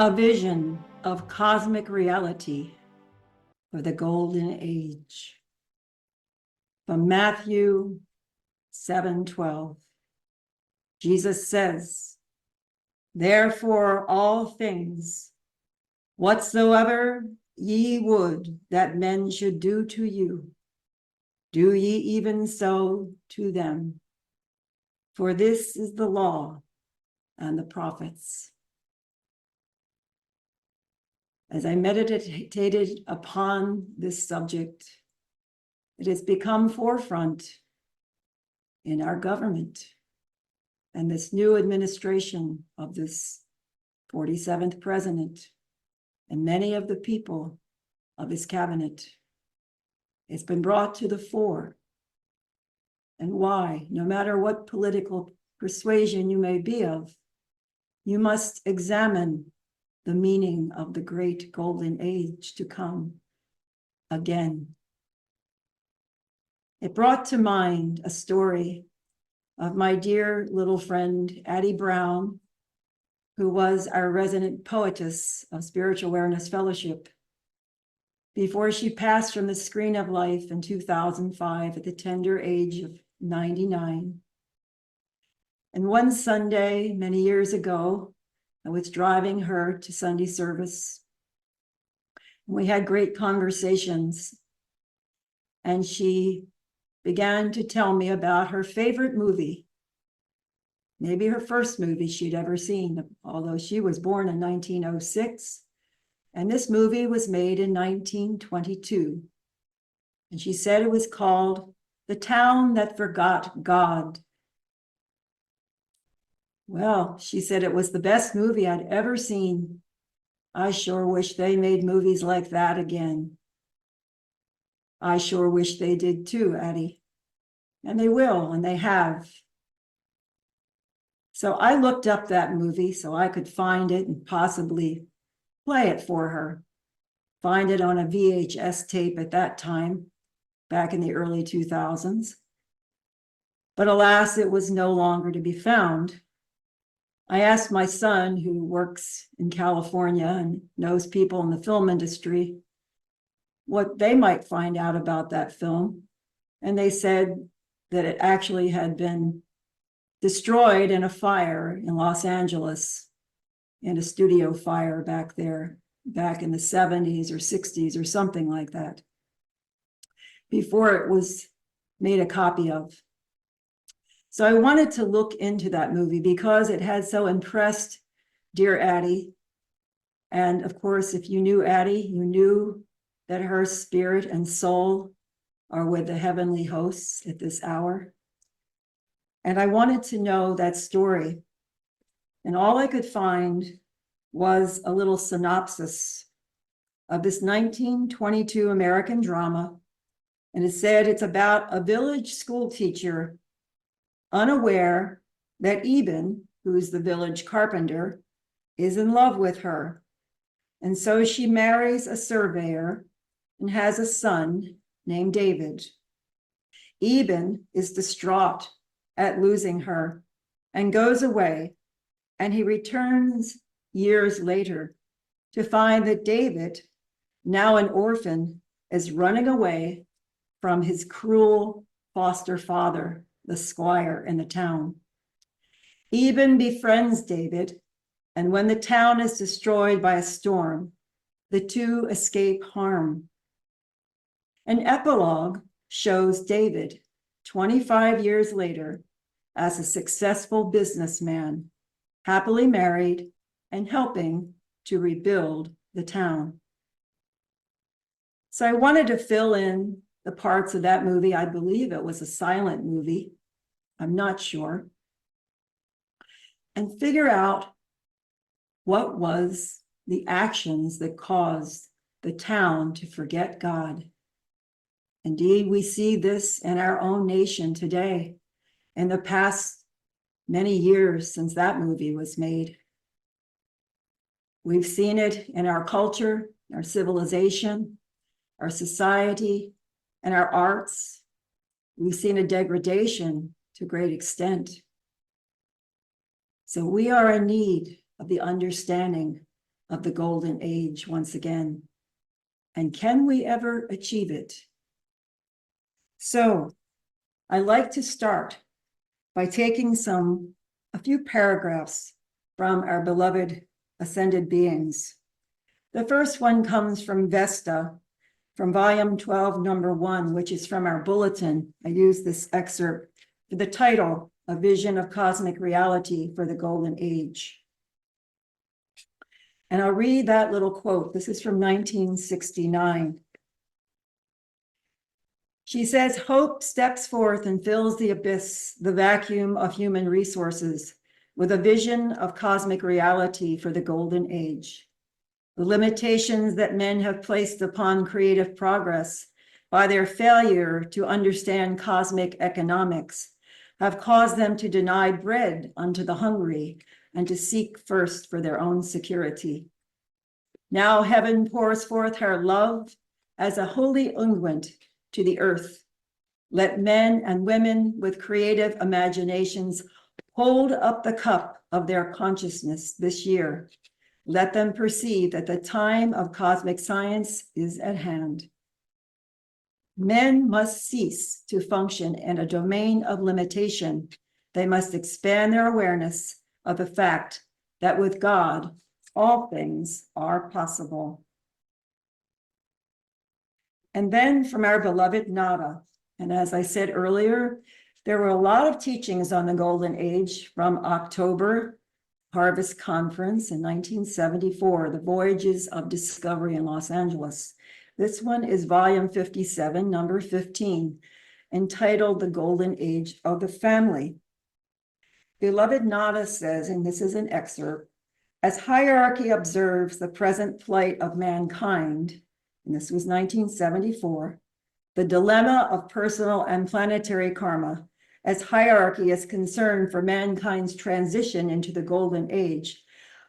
A vision of cosmic reality for the golden age. From Matthew 7:12. Jesus says, "Therefore all things, whatsoever ye would that men should do to you, do ye even so to them. For this is the law and the prophets." As I meditated upon this subject, it has become forefront in our government and this new administration of this 47th president and many of the people of his cabinet. It's been brought to the fore. And why? No matter what political persuasion you may be of, you must examine the meaning of the great golden age to come again. It brought to mind a story of my dear little friend, Addie Brown, who was our resident poetess of Spiritual Awareness Fellowship before she passed from the screen of life in 2005 at the tender age of 99. And one Sunday, many years ago, I was driving her to Sunday service. We had great conversations, and she began to tell me about her favorite movie, maybe her first movie she'd ever seen, although she was born in 1906, and this movie was made in 1922. And she said it was called The Town That Forgot God. Well, she said it was the best movie I'd ever seen. I sure wish they made movies like that again. I sure wish they did too, Addie. And they will, and they have. So I looked up that movie so I could find it and possibly play it for her. Find it on a VHS tape at that time, back in the early 2000s. But alas, it was no longer to be found. I asked my son, who works in California and knows people in the film industry, what they might find out about that film. And they said that it actually had been destroyed in a fire in Los Angeles, in a studio fire back there, back in the 70s or 60s or something like that, before it was made a copy of. So I wanted to look into that movie because it had so impressed dear Addie. And of course, if you knew Addie, you knew that her spirit and soul are with the heavenly hosts at this hour. And I wanted to know that story. And all I could find was a little synopsis of this 1922 American drama. And it said it's about a village school teacher unaware that Eben, who is the village carpenter, is in love with her. And so she marries a surveyor and has a son named David. Eben is distraught at losing her and goes away, and he returns years later to find that David, now an orphan, is running away from his cruel foster father, the squire in the town. Eben befriends David, and when the town is destroyed by a storm, the two escape harm. An epilogue shows David 25 years later as a successful businessman, happily married and helping to rebuild the town. So I wanted to fill in the parts of that movie. I believe it was a silent movie. I'm not sure. And figure out what was the actions that caused the town to forget God. Indeed, we see this in our own nation today, in the past many years since that movie was made. We've seen it in our culture, our civilization, our society, and our arts. We've seen a degradation to a great extent. So we are in need of the understanding of the golden age once again. And can we ever achieve it? So I like to start by taking a few paragraphs from our beloved ascended beings. The first one comes from Vesta, from volume 12, number 1, which is from our bulletin. I use this excerpt for the title, A Vision of Cosmic Reality for the Golden Age. And I'll read that little quote. This is from 1969. She says, hope steps forth and fills the abyss, the vacuum of human resources, with a vision of cosmic reality for the golden age. The limitations that men have placed upon creative progress by their failure to understand cosmic economics have caused them to deny bread unto the hungry and to seek first for their own security. Now heaven pours forth her love as a holy unguent to the earth. Let men and women with creative imaginations hold up the cup of their consciousness this year. Let them perceive that the time of cosmic science is at hand. Men must cease to function in a domain of limitation. They must expand their awareness of the fact that with God, all things are possible. And then from our beloved Nada, and as I said earlier, there were a lot of teachings on the Golden Age from October Harvest Conference in 1974, the Voyages of Discovery in Los Angeles. This one is volume 57, number 15, entitled The Golden Age of the Family. Beloved Nada says, and this is an excerpt, as hierarchy observes the present plight of mankind, and this was 1974, the dilemma of personal and planetary karma, as hierarchy is concerned for mankind's transition into the golden age.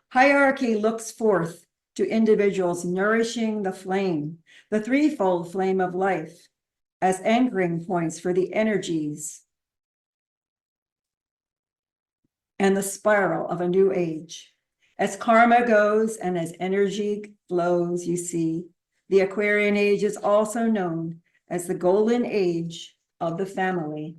Hierarchy looks forth to individuals nourishing the flame, the threefold flame of life, as anchoring points for the energies and the spiral of a new age. As karma goes and as energy flows, you see, the Aquarian age is also known as the golden age of the family.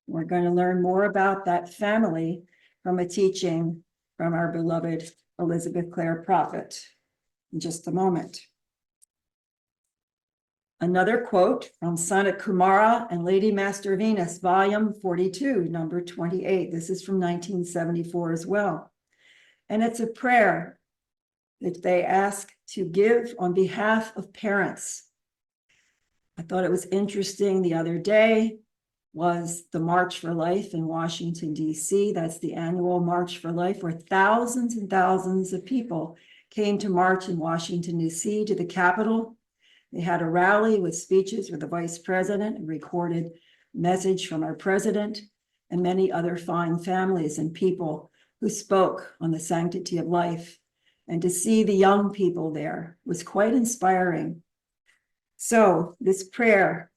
We're going to learn more about that family from a teaching from our beloved Elizabeth Clare Prophet in just a moment. Another quote from Sanat Kumara and Lady Master Venus, volume 42, number 28. This is from 1974 as well. And it's a prayer that they ask to give on behalf of parents. I thought it was interesting the other day was the March for Life in Washington, D.C. That's the annual March for Life, where thousands and thousands of people came to march in Washington, D.C. to the Capitol. They had a rally with speeches with the vice president, a recorded message from our president, and many other fine families and people who spoke on the sanctity of life. And to see the young people there was quite inspiring. So this prayer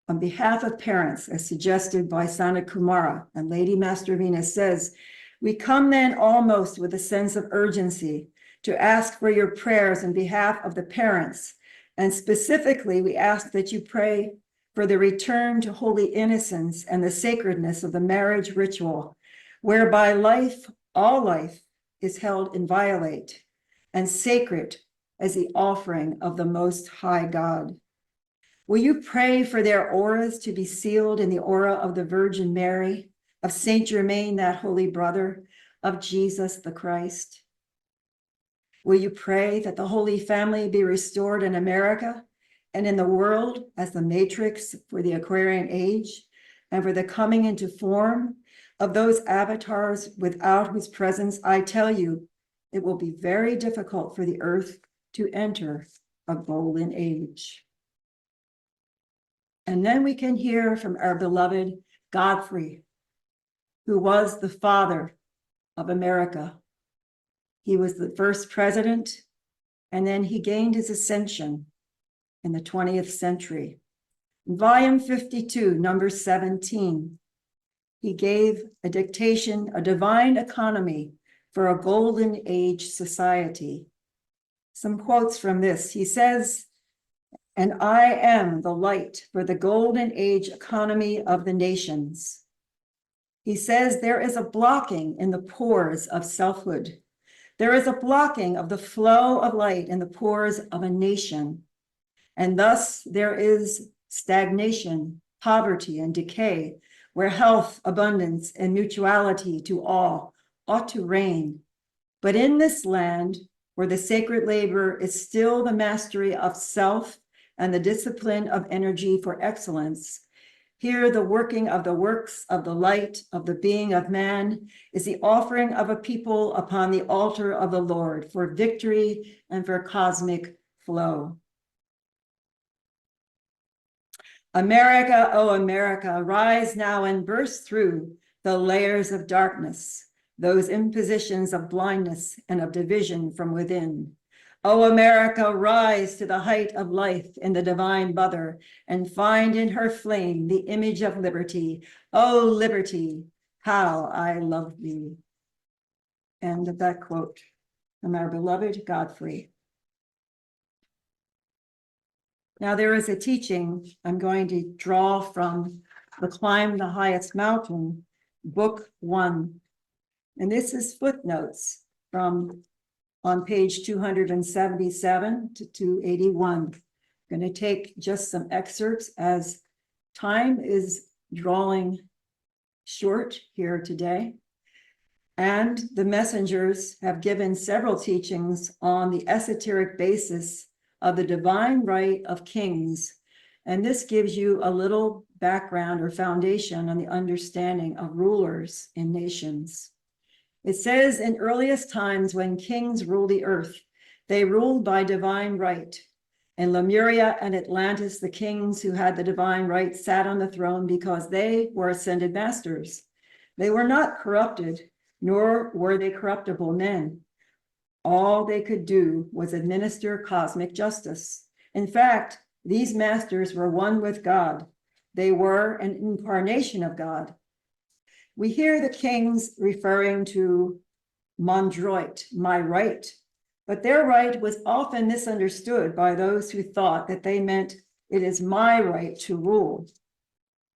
on behalf of parents, as suggested by Sanat Kumara and Lady Master Venus, says, we come then almost with a sense of urgency to ask for your prayers on behalf of the parents. And specifically, we ask that you pray for the return to holy innocence and the sacredness of the marriage ritual, whereby life, all life, is held inviolate and sacred as the offering of the Most High God. Will you pray for their auras to be sealed in the aura of the Virgin Mary, of Saint Germain, that holy brother, of Jesus the Christ? Will you pray that the Holy Family be restored in America and in the world as the matrix for the Aquarian age and for the coming into form of those avatars without whose presence, I tell you, it will be very difficult for the earth to enter a golden age? And then we can hear from our beloved Godfrey, who was the father of America. He was the first president, and then he gained his ascension in the 20th century. In volume 52, number 17, he gave a dictation, a divine economy for a golden age society. Some quotes from this. He says, "And I am the light for the golden age economy of the nations." He says there is a blocking in the pores of selfhood. There is a blocking of the flow of light in the pores of a nation. And thus there is stagnation, poverty, and decay, where health, abundance, and mutuality to all ought to reign. But in this land, where the sacred labor is still the mastery of self and the discipline of energy for excellence, here the working of the works of the light of the being of man is the offering of a people upon the altar of the Lord for victory and for cosmic flow. America, oh America, rise now and burst through the layers of darkness, those impositions of blindness and of division from within. O America, rise to the height of life in the divine mother and find in her flame the image of liberty. O liberty, how I love thee. End of that quote from our beloved Godfrey. Now there is a teaching I'm going to draw from the Climb the Highest Mountain, Book 1. And this is footnotes from on page 277 to 281. I'm going to take just some excerpts as time is drawing short here today. And the messengers have given several teachings on the esoteric basis of the divine right of kings. And this gives you a little background or foundation on the understanding of rulers in nations. It says in earliest times when kings ruled the earth, they ruled by divine right. In Lemuria and Atlantis, the kings who had the divine right sat on the throne because they were ascended masters. They were not corrupted, nor were they corruptible men. All they could do was administer cosmic justice. In fact, these masters were one with God. They were an incarnation of God. We hear the kings referring to Mondroit, my right, but their right was often misunderstood by those who thought that they meant it is my right to rule.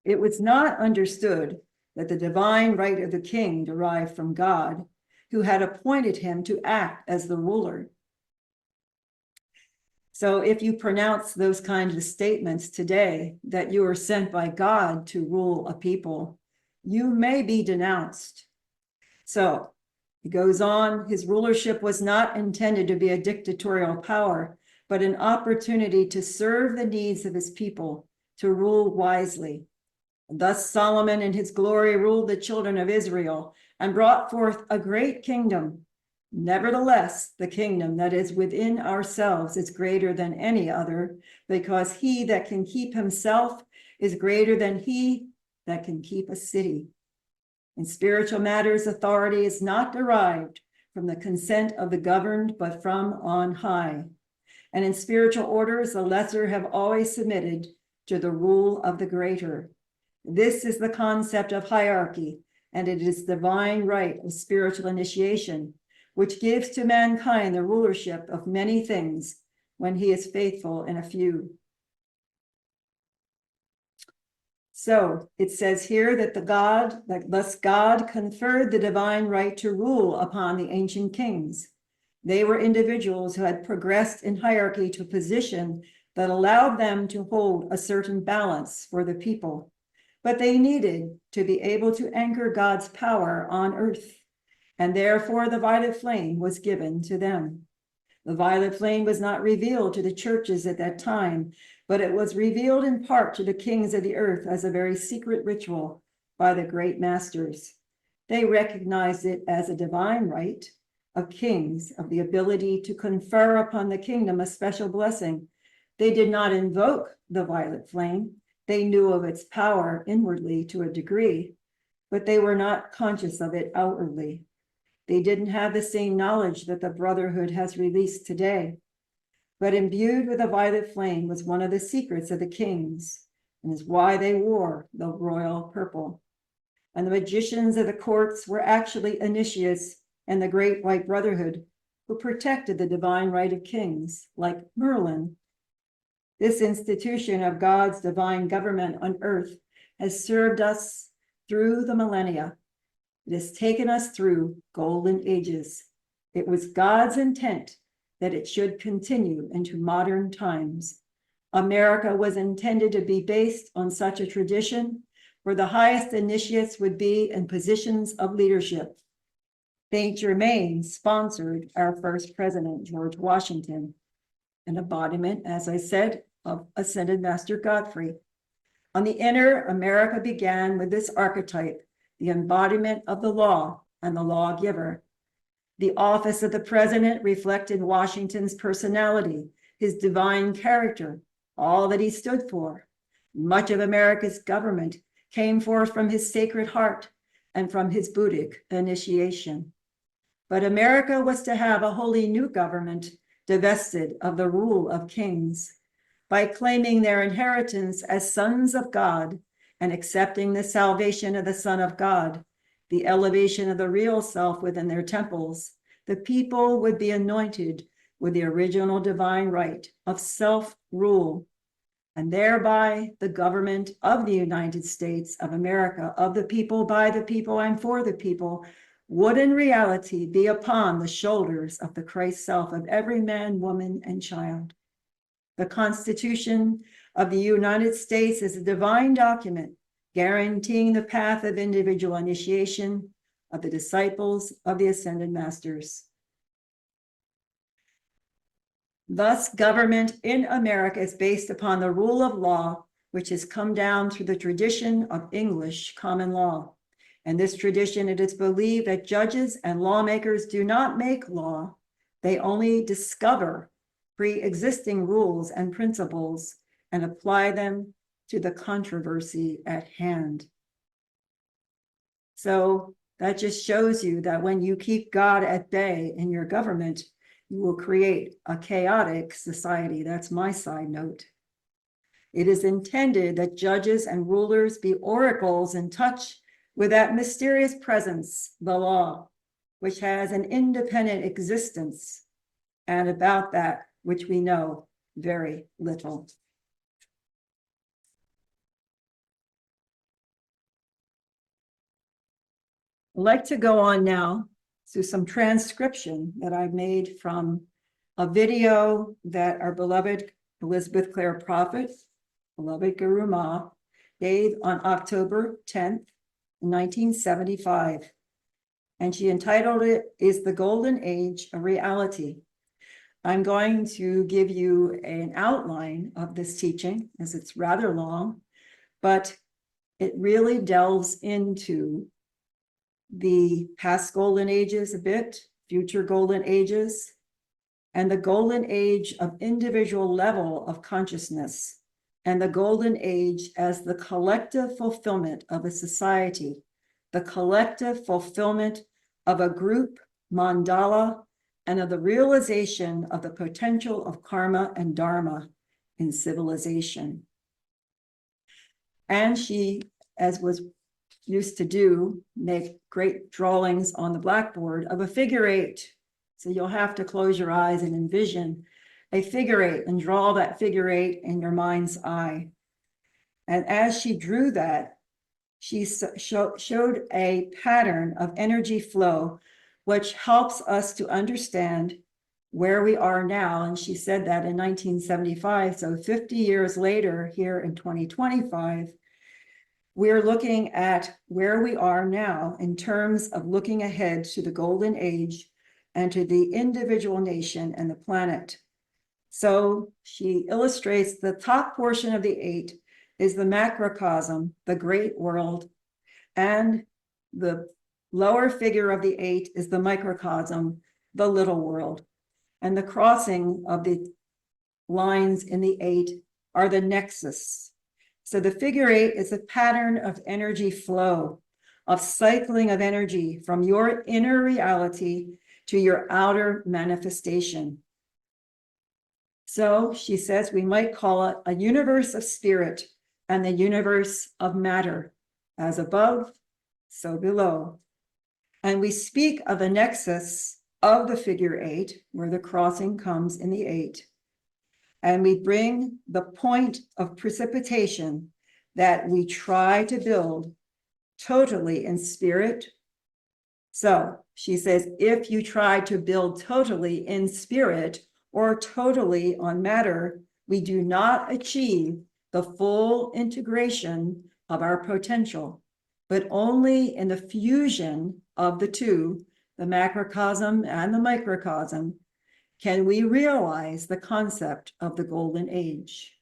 It was not understood that the divine right of the king derived from God, who had appointed him to act as the ruler. So if you pronounce those kinds of statements today, that you are sent by God to rule a people, you may be denounced. So he goes on, his rulership was not intended to be a dictatorial power, but an opportunity to serve the needs of his people, to rule wisely. And thus Solomon in his glory ruled the children of Israel and brought forth a great kingdom. Nevertheless, the kingdom that is within ourselves is greater than any other, because he that can keep himself is greater than he that can keep a city. In spiritual matters, authority is not derived from the consent of the governed, but from on high. And in spiritual orders, the lesser have always submitted to the rule of the greater. This is the concept of hierarchy, and it is divine right of spiritual initiation, which gives to mankind the rulership of many things when he is faithful in a few. So it says here that thus God conferred the divine right to rule upon the ancient kings. They were individuals who had progressed in hierarchy to a position that allowed them to hold a certain balance for the people. But they needed to be able to anchor God's power on earth, and therefore the violet flame was given to them. The violet flame was not revealed to the churches at that time, but it was revealed in part to the kings of the earth as a very secret ritual by the great masters. They recognized it as a divine right of kings, of the ability to confer upon the kingdom a special blessing. They did not invoke the violet flame. They knew of its power inwardly to a degree, but they were not conscious of it outwardly. They didn't have the same knowledge that the Brotherhood has released today. But imbued with a violet flame was one of the secrets of the kings, and is why they wore the royal purple. And the magicians of the courts were actually initiates and the Great White Brotherhood, who protected the divine right of kings, like Merlin. This institution of God's divine government on earth has served us through the millennia. It has taken us through golden ages. It was God's intent that it should continue into modern times. America was intended to be based on such a tradition where the highest initiates would be in positions of leadership. Saint Germain sponsored our first president, George Washington, an embodiment, as I said, of Ascended Master Godfrey. On the inner, America began with this archetype, the embodiment of the law and the lawgiver. The office of the president reflected Washington's personality, his divine character, all that he stood for. Much of America's government came forth from his sacred heart and from his Buddhic initiation. But America was to have a wholly new government divested of the rule of kings. By claiming their inheritance as sons of God and accepting the salvation of the Son of God, the elevation of the real self within their temples, the people would be anointed with the original divine right of self-rule, and thereby the government of the United States of America, of the people, by the people, and for the people, would in reality be upon the shoulders of the Christ self of every man, woman, and child. The Constitution of the United States is a divine document guaranteeing the path of individual initiation of the disciples of the Ascended Masters. Thus, government in America is based upon the rule of law, which has come down through the tradition of English common law. In this tradition, it is believed that judges and lawmakers do not make law, they only discover pre-existing rules and principles and apply them to the controversy at hand. So that just shows you that when you keep God at bay in your government, you will create a chaotic society. That's my side note. It is intended that judges and rulers be oracles in touch with that mysterious presence, the law, which has an independent existence, and about that which we know very little. I'd like to go on now to some transcription that I made from a video that our beloved Elizabeth Clare Prophet, beloved Guru Ma, gave on October 10th, 1975. And she entitled it, "Is the Golden Age a Reality?" I'm going to give you an outline of this teaching, as it's rather long, but it really delves into the past golden ages a bit, future golden ages, and the golden age of individual level of consciousness, and the golden age as the collective fulfillment of a society, the collective fulfillment of a group mandala, and of the realization of the potential of karma and dharma in civilization. And she, as was used to do, make great drawings on the blackboard of a figure eight. So you'll have to close your eyes and envision a figure eight and draw that figure eight in your mind's eye. And as she drew that, she showed a pattern of energy flow, which helps us to understand where we are now. And she said that in 1975. So 50 years later, here in 2025, we're looking at where we are now in terms of looking ahead to the golden age and to the individual nation and the planet. So she illustrates the top portion of the eight is the macrocosm, the great world, and the lower figure of the eight is the microcosm, the little world. And the crossing of the lines in the eight are the nexus. So the figure eight is a pattern of energy flow, of cycling of energy from your inner reality to your outer manifestation. So she says we might call it a universe of spirit and the universe of matter, as above, so below. And we speak of the nexus of the figure 8, where the crossing comes in the 8. And we bring the point of precipitation that we try to build totally in spirit. So she says, if you try to build totally in spirit or totally on matter, we do not achieve the full integration of our potential, but only in the fusion of the two, the macrocosm and the microcosm, can we realize the concept of the golden age.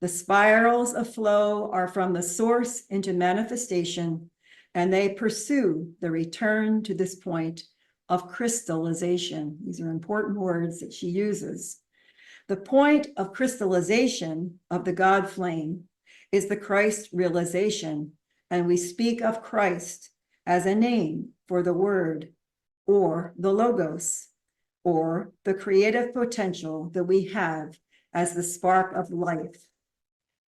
The spirals of flow are from the source into manifestation, and they pursue the return to this point of crystallization. These are important words that she uses. The point of crystallization of the God flame is the Christ realization, and we speak of Christ as a name for the word or the logos or the creative potential that we have as the spark of life.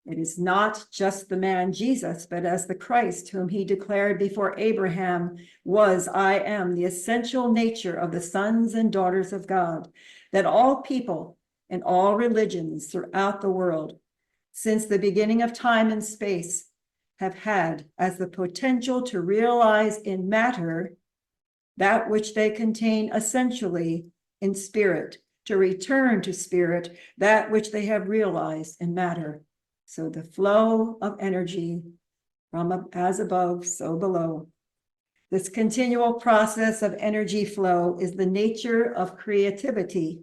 It is not just the man Jesus, but as the Christ whom he declared before Abraham was, I am, the essential nature of the sons and daughters of God, that all people and all religions throughout the world, since the beginning of time and space, have had as the potential to realize in matter that which they contain essentially in spirit, to return to spirit that which they have realized in matter. So the flow of energy from as above, so below. This continual process of energy flow is the nature of creativity.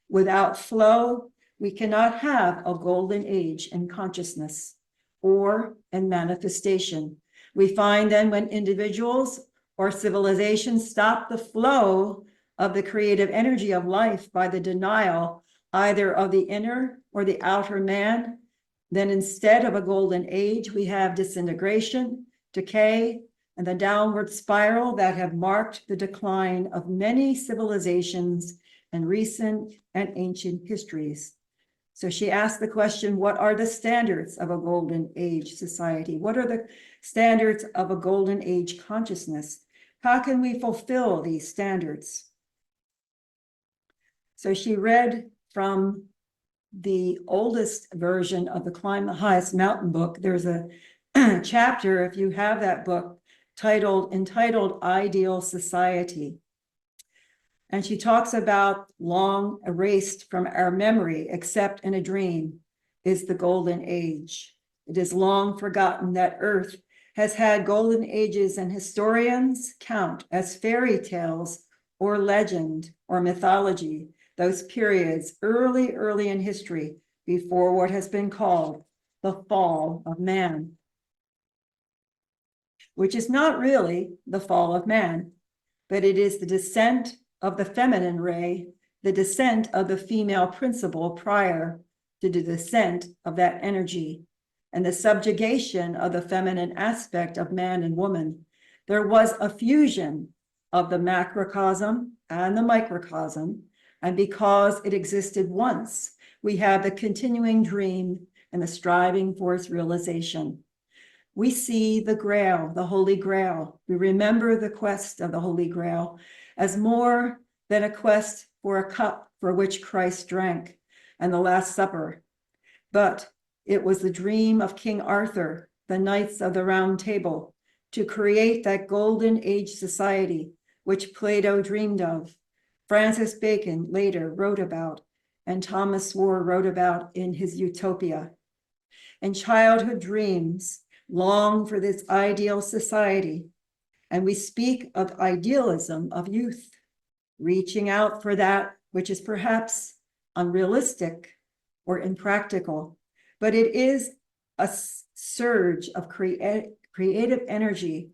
Without flow, we cannot have a golden age in consciousness or in manifestation. We find then when individuals or civilizations stop the flow of the creative energy of life by the denial either of the inner or the outer man, then instead of a golden age, we have disintegration, decay, and the downward spiral that have marked the decline of many civilizations in recent and ancient histories. So she asked the question, what are the standards of a golden age society? What are the standards of a golden age consciousness? How can we fulfill these standards? So she read from the oldest version of the Climb the Highest Mountain book. There's a chapter, if you have that book, entitled Ideal Society. And she talks about long erased from our memory, except in a dream, is the golden age. It is long forgotten that Earth has had golden ages, and historians count as fairy tales or legend or mythology those periods early in history before what has been called the fall of man, which is not really the fall of man, but it is the descent of the feminine ray, the descent of the female principle prior to the descent of that energy, and the subjugation of the feminine aspect of man and woman. There was a fusion of the macrocosm and the microcosm, and because it existed once, we have the continuing dream and the striving for its realization. We see the Grail, the Holy Grail. We remember the quest of the Holy Grail as more than a quest for a cup for which Christ drank and the Last Supper. But it was the dream of King Arthur, the Knights of the Round Table, to create that golden age society which Plato dreamed of, Francis Bacon later wrote about, and Thomas More wrote about in his Utopia. And childhood dreams long for this ideal society, and we speak of idealism of youth, reaching out for that which is perhaps unrealistic or impractical, but it is a surge of creative energy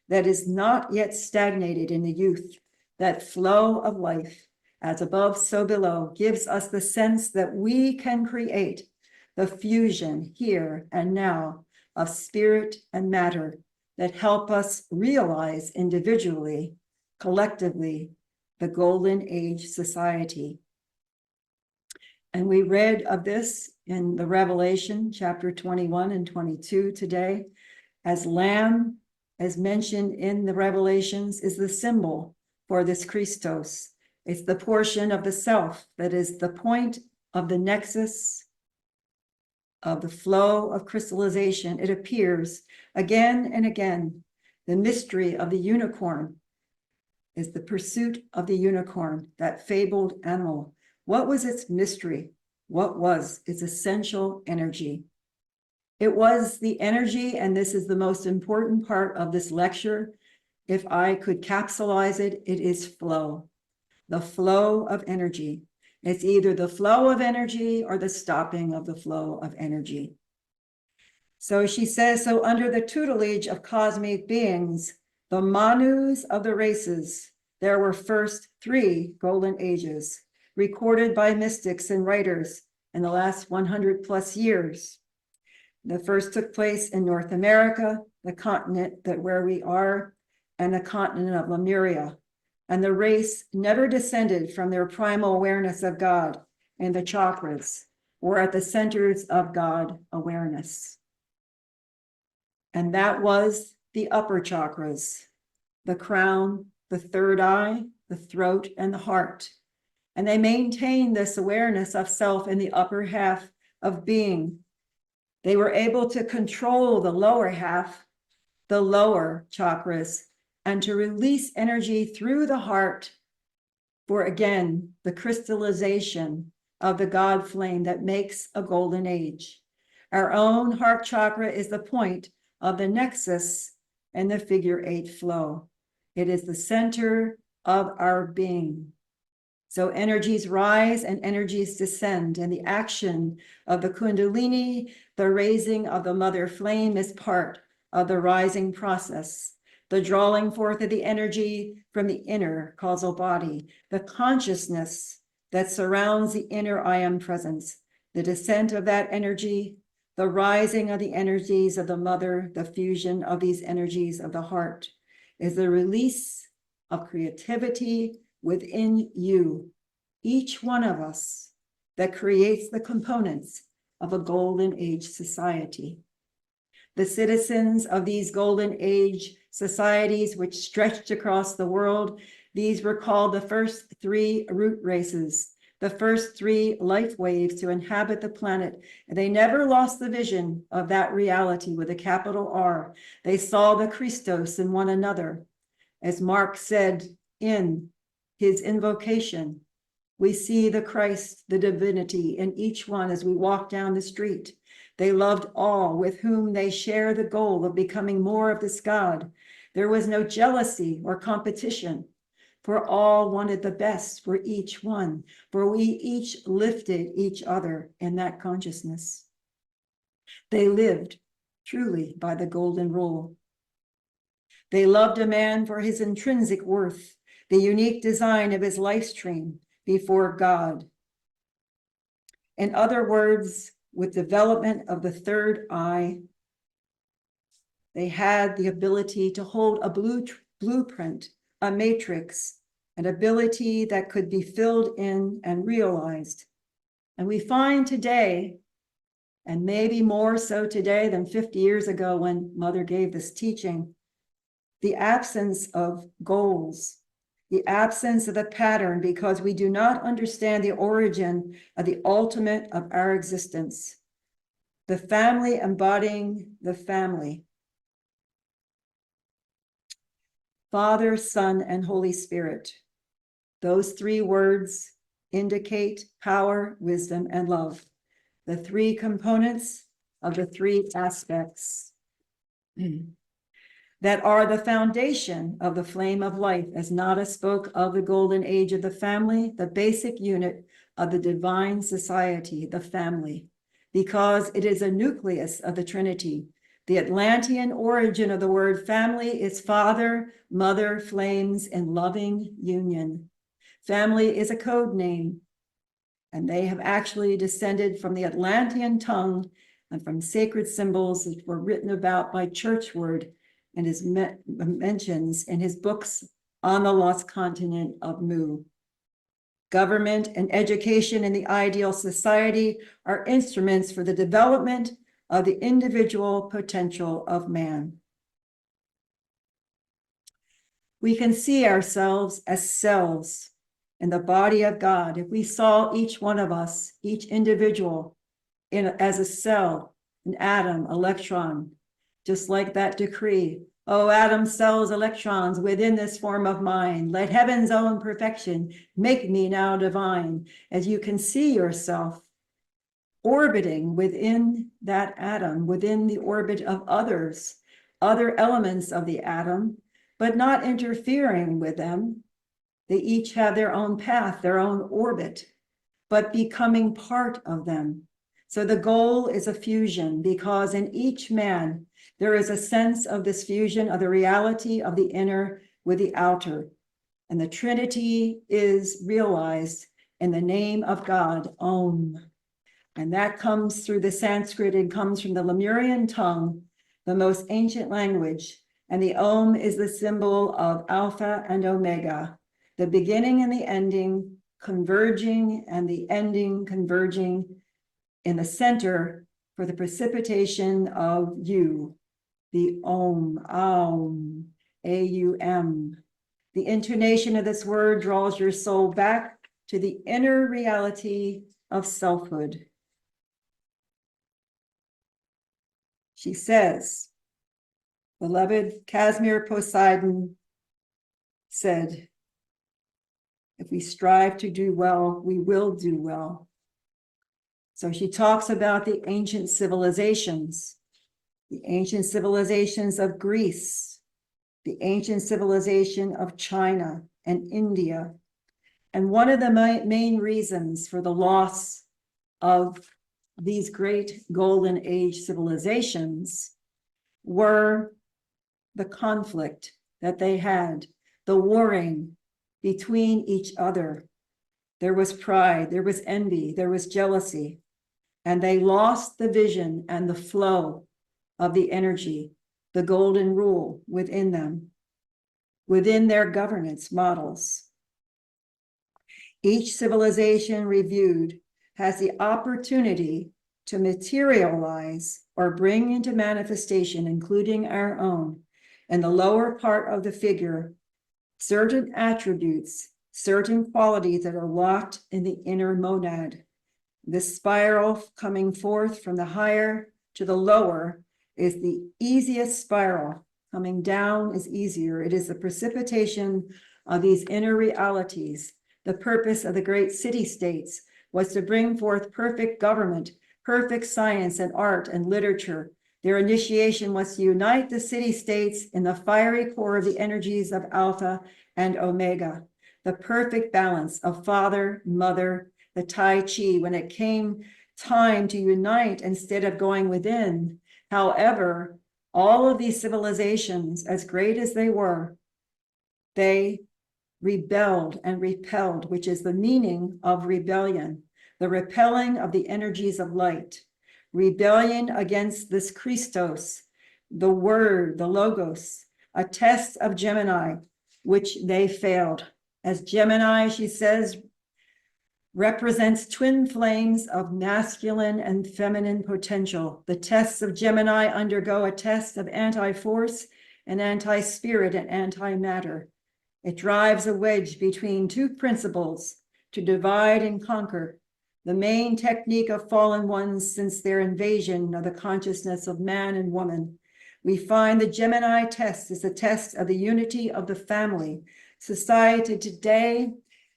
that is not yet stagnated in the youth. That flow of life, as above, so below, gives us the sense that we can create the fusion here and now of spirit and matter that help us realize individually, collectively, the golden age society. And we read of this in the Revelation chapter 21 and 22 today, as Lamb as mentioned in the Revelations, is the symbol for this Christos. It's the portion of the self that is the point of the nexus of the flow of crystallization. It appears again and again. The mystery of the unicorn is the pursuit of the unicorn, that fabled animal. What was its mystery? What was its essential energy? It was the energy, and this is the most important part of this lecture. If I could capsulize it, it is flow, the flow of energy. It's either the flow of energy or the stopping of the flow of energy. So she says, so under the tutelage of cosmic beings, the Manus of the races, there were first 3 golden ages recorded by mystics and writers in the last 100 plus years. The first took place in North America, the continent that where we are, and the continent of Lemuria. And the race never descended from their primal awareness of God and the chakras, or at the centers of God awareness. And that was the upper chakras, the crown, the third eye, the throat, and the heart. And they maintained this awareness of self in the upper half of being. They were able to control the lower half, the lower chakras, and to release energy through the heart for, again, the crystallization of the God flame that makes a golden age. Our own heart chakra is the point of the nexus and the figure 8 flow. It is the center of our being. So energies rise and energies descend, and the action of the Kundalini, the raising of the mother flame, is part of the rising process. The drawing forth of the energy from the inner causal body, the consciousness that surrounds the inner I am presence, the descent of that energy, the rising of the energies of the mother, the fusion of these energies of the heart, is the release of creativity within you, each one of us, that creates the components of a golden age society. The citizens of these golden age societies, which stretched across the world, these were called the first 3 root races, the first 3 life waves to inhabit the planet. And they never lost the vision of that reality with a capital R. They saw the Christos in one another. As Mark said in his invocation, we see the Christ, the divinity in each one as we walk down the street. They loved all with whom they share the goal of becoming more of this God. There was no jealousy or competition, for all wanted the best for each one, for we each lifted each other in that consciousness. They lived truly by the golden rule. They loved a man for his intrinsic worth, the unique design of his life stream before God. In other words, with development of the third eye, they had the ability to hold a blueprint, a matrix, an ability that could be filled in and realized. And we find today, and maybe more so today than 50 years ago when Mother gave this teaching, the absence of goals, the absence of the pattern, because we do not understand the origin of the ultimate of our existence. The family embodying the family. Father, Son, and Holy Spirit. Those 3 words indicate power, wisdom, and love. The 3 components of the 3 aspects that are the foundation of the flame of life, as Nada spoke of the golden age of the family, the basic unit of the divine society, the family, because it is a nucleus of the Trinity. The Atlantean origin of the word family is father, mother, flames, in loving union. Family is a code name, and they have actually descended from the Atlantean tongue and from sacred symbols that were written about by Churchward and his mentions in his books on the lost continent of Mu. Government and education in the ideal society are instruments for the development of the individual potential of man. We can see ourselves as cells in the body of God. If we saw each one of us, each individual, as a cell, an atom, electron, just like that decree. Oh, atom, cells, electrons within this form of mind, let heaven's own perfection make me now divine. As you can see yourself orbiting within that atom, within the orbit of others, other elements of the atom, but not interfering with them. They each have their own path, their own orbit, but becoming part of them. So the goal is a fusion, because in each man, there is a sense of this fusion of the reality of the inner with the outer. And the Trinity is realized in the name of God, Om. And that comes through the Sanskrit and comes from the Lemurian tongue, the most ancient language. And the Om is the symbol of Alpha and Omega, the beginning and the ending converging, and the ending converging in the center for the precipitation of you, the Om, Aum, A-U-M. The intonation of this word draws your soul back to the inner reality of selfhood. She says, beloved Casimir Poseidon said, if we strive to do well, we will do well. So she talks about the ancient civilizations of Greece, the ancient civilization of China and India. And one of the main reasons for the loss of these great golden age civilizations were the conflict that they had, the warring between each other. There was pride, there was envy, there was jealousy, and they lost the vision and the flow of the energy, the golden rule within them, within their governance models. Each civilization reviewed has the opportunity to materialize or bring into manifestation, including our own, in the lower part of the figure, certain attributes, certain qualities that are locked in the inner monad. This spiral coming forth from the higher to the lower is the easiest spiral. Coming down is easier. It is the precipitation of these inner realities. The purpose of the great city-states was to bring forth perfect government, perfect science and art and literature. Their initiation was to unite the city-states in the fiery core of the energies of Alpha and Omega, the perfect balance of father, mother, the Tai Chi, when it came time to unite instead of going within. However, all of these civilizations, as great as they were, they rebelled and repelled, which is the meaning of rebellion, the repelling of the energies of light, rebellion against this Christos, the word, the logos, a test of Gemini, which they failed. As Gemini, she says, represents twin flames of masculine and feminine potential. The tests of Gemini undergo a test of anti-force and anti-spirit and anti-matter. It drives a wedge between two principles to divide and conquer, the main technique of fallen ones since their invasion of the consciousness of man and woman. We find the Gemini test is a test of the unity of the family. Society today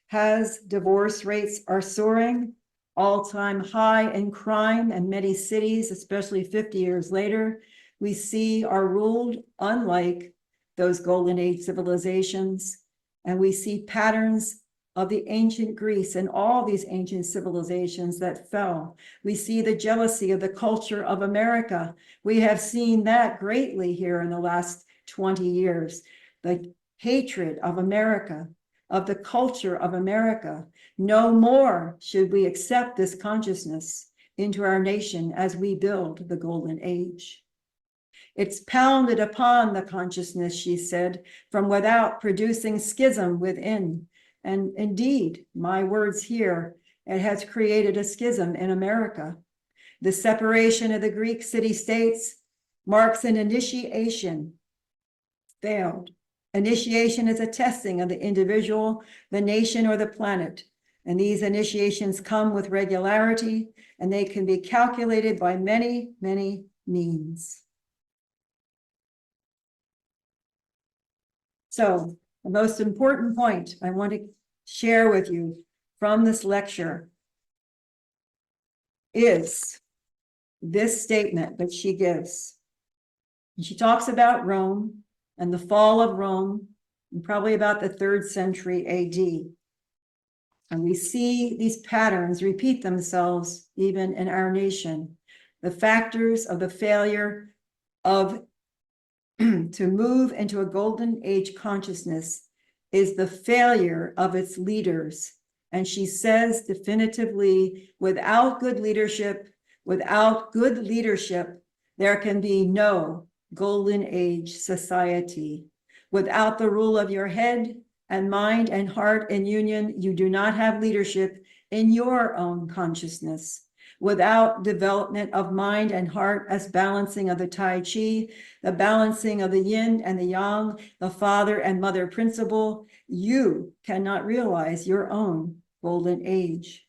has divorce rates are soaring, all-time high in crime, and many cities, especially 50 years later, we see are ruled unlike those golden age civilizations. And we see patterns of the ancient Greece and all these ancient civilizations that fell. We see the jealousy of the culture of America. We have seen that greatly here in the last 20 years. The hatred of America, of the culture of America. No more should we accept this consciousness into our nation as we build the golden age. It's pounded upon the consciousness, she said, from without, producing schism within. And indeed, my words here, it has created a schism in America. The separation of the Greek city-states marks an initiation, failed, Initiation is a testing of the individual, the nation, or the planet. And these initiations come with regularity, and they can be calculated by many, many means. So the most important point I want to share with you from this lecture is this statement that she gives. And she talks about Rome and the fall of Rome, and probably about the 3rd century AD. And we see these patterns repeat themselves even in our nation. The factors of the failure of to move into a golden age consciousness is the failure of its leaders. And she says definitively, without good leadership, there can be no golden age society. Without the rule of your head and mind and heart in union, you do not have leadership in your own consciousness. Without development of mind and heart as balancing of the Tai Chi, the balancing of the yin and the yang, the father and mother principle, you cannot realize your own golden age.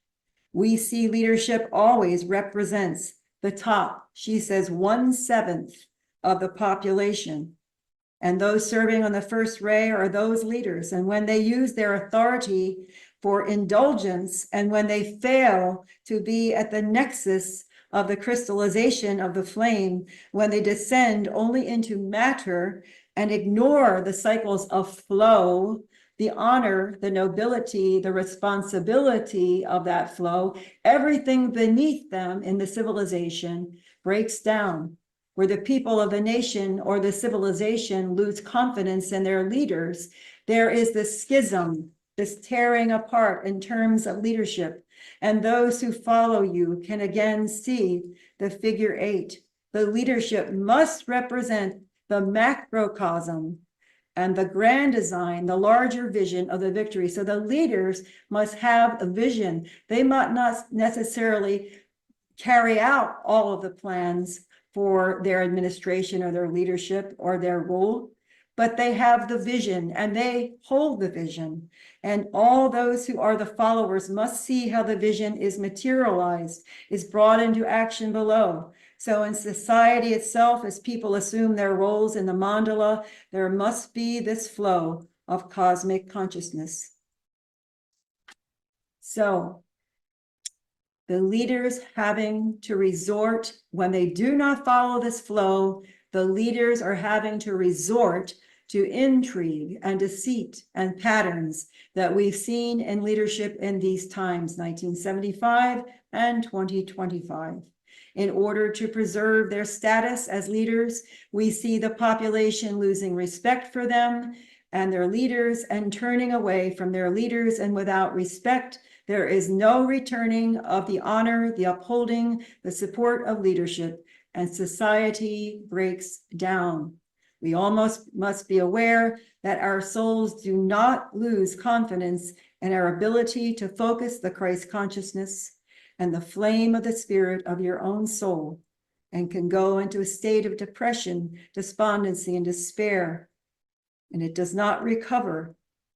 We see leadership always represents the top. She says 1/7 of the population. And those serving on the first ray are those leaders. And when they use their authority for indulgence, and when they fail to be at the nexus of the crystallization of the flame, when they descend only into matter and ignore the cycles of flow, the honor, the nobility, the responsibility of that flow, everything beneath them in the civilization breaks down. Where the people of the nation or the civilization lose confidence in their leaders, there is this schism, this tearing apart in terms of leadership. And those who follow you can again see the figure 8. The leadership must represent the macrocosm and the grand design, the larger vision of the victory. So the leaders must have a vision. They might not necessarily carry out all of the plans for their administration or their leadership or their role, but they have the vision and they hold the vision. And all those who are the followers must see how the vision is materialized, is brought into action below. So in society itself, as people assume their roles in the mandala, there must be this flow of cosmic consciousness. So the leaders having to resort, when they do not follow this flow, the leaders are having to resort to intrigue and deceit and patterns that we've seen in leadership in these times, 1975 and 2025. In order to preserve their status as leaders, we see the population losing respect for them and their leaders and turning away from their leaders, and without respect, there is no returning of the honor, the upholding, the support of leadership, and society breaks down. We almost must be aware that our souls do not lose confidence in our ability to focus the Christ consciousness and the flame of the spirit of your own soul, and can go into a state of depression, despondency, and despair, and it does not recover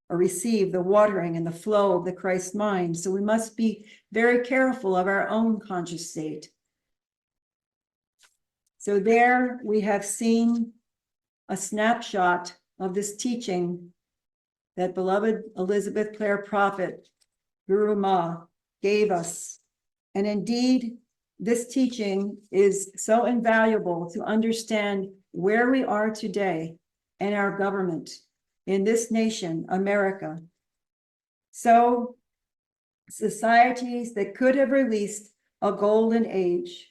or receive the watering and the flow of the Christ mind. So we must be very careful of our own conscious state. So there we have seen a snapshot of this teaching that beloved Elizabeth Clare Prophet, Guru Ma, gave us. And indeed, this teaching is so invaluable to understand where we are today in our government, in this nation, America. So societies that could have released a golden age,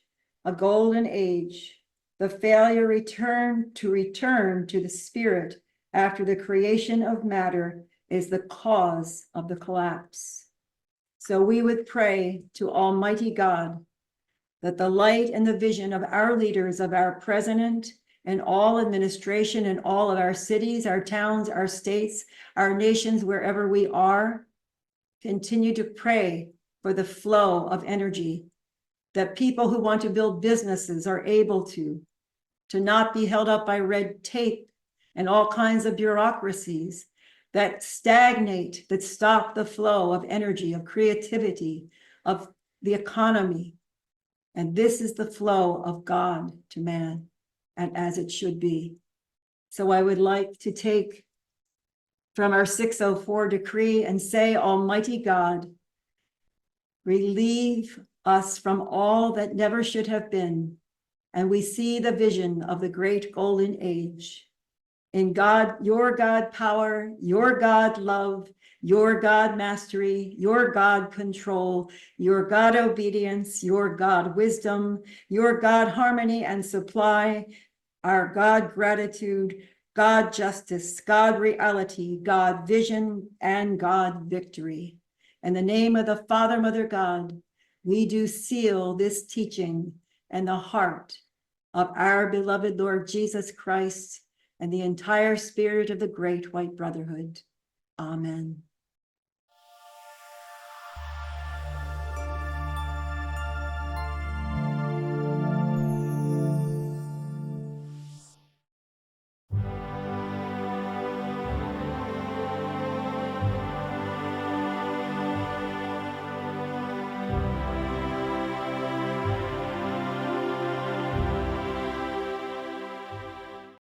the failure return to the spirit after the creation of matter is the cause of the collapse. So we would pray to Almighty God that the light and the vision of our leaders, of our president, and all administration in all of our cities, our towns, our states, our nations, wherever we are, continue to pray for the flow of energy, that people who want to build businesses are able to not be held up by red tape, and all kinds of bureaucracies that stagnate, that stop the flow of energy, of creativity, of the economy. And this is the flow of God to man, and as it should be. So I would like to take from our 604 decree and say, Almighty God, relieve us from all that never should have been, and we see the vision of the great golden age. In God, your God power, your God love, your God mastery, your God control, your God obedience, your God wisdom, your God harmony and supply, our God gratitude, God justice, God reality, God vision, and God victory. In the name of the Father, Mother God, we do seal this teaching in the heart of our beloved Lord Jesus Christ and the entire spirit of the great white brotherhood. Amen.